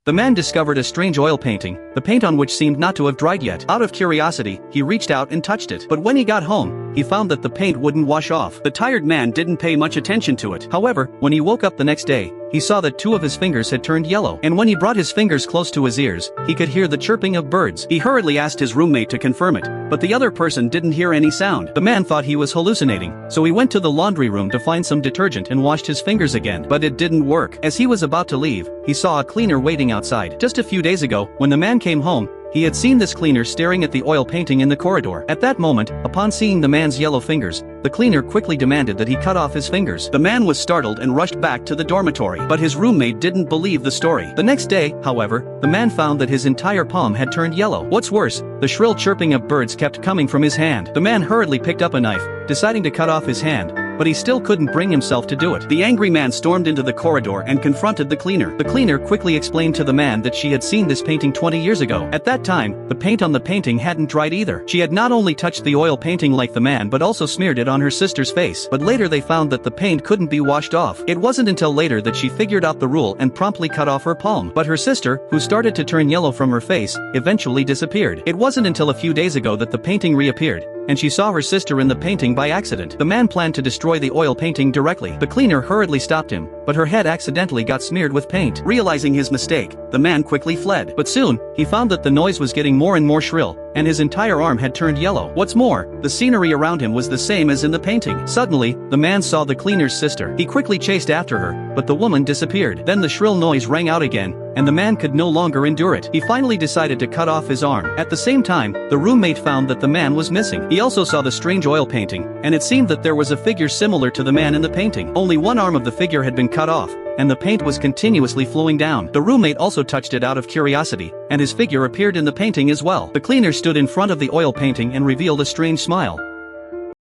The man discovered a strange oil painting, the paint on which seemed not to have dried yet. Out of curiosity, he reached out and touched it. But when he got home, he found that the paint wouldn't wash off. The tired man didn't pay much attention to it. However, when he woke up the next day, he saw that 2 of his fingers had turned yellow. And when he brought his fingers close to his ears, he could hear the chirping of birds. He hurriedly asked his roommate to confirm it, but the other person didn't hear any sound. The man thought he was hallucinating, so he went to the laundry room to find some detergent and washed his fingers again. But it didn't work. As he was about to leave, he saw a cleaner waiting outside. Just a few days ago, when the man came home, he had seen this cleaner staring at the oil painting in the corridor. At that moment, upon seeing the man's yellow fingers, the cleaner quickly demanded that he cut off his fingers. The man was startled and rushed back to the dormitory, but his roommate didn't believe the story. The next day, however, the man found that his entire palm had turned yellow. What's worse, the shrill chirping of birds kept coming from his hand. The man hurriedly picked up a knife, deciding to cut off his hand, but he still couldn't bring himself to do it. The angry man stormed into the corridor and confronted the cleaner. The cleaner quickly explained to the man that she had seen this painting 20 years ago. At that time, the paint on the painting hadn't dried either. She had not only touched the oil painting like the man but also smeared it on her sister's face. But later they found that the paint couldn't be washed off. It wasn't until later that she figured out the rule and promptly cut off her palm. But her sister, who started to turn yellow from her face, eventually disappeared. It wasn't until a few days ago that the painting reappeared, and she saw her sister in the painting by accident. The man planned to destroy the oil painting directly. The cleaner hurriedly stopped him, but her head accidentally got smeared with paint. Realizing his mistake, the man quickly fled. But soon, he found that the noise was getting more and more shrill, and his entire arm had turned yellow. What's more, the scenery around him was the same as in the painting. Suddenly, the man saw the cleaner's sister. He quickly chased after her, but the woman disappeared. Then the shrill noise rang out again, and the man could no longer endure it. He finally decided to cut off his arm. At the same time, the roommate found that the man was missing. He also saw the strange oil painting, and it seemed that there was a figure similar to the man in the painting. Only one arm of the figure had been cut off, and the paint was continuously flowing down. The roommate also touched it out of curiosity, and his figure appeared in the painting as well. The cleaner stood in front of the oil painting and revealed a strange smile.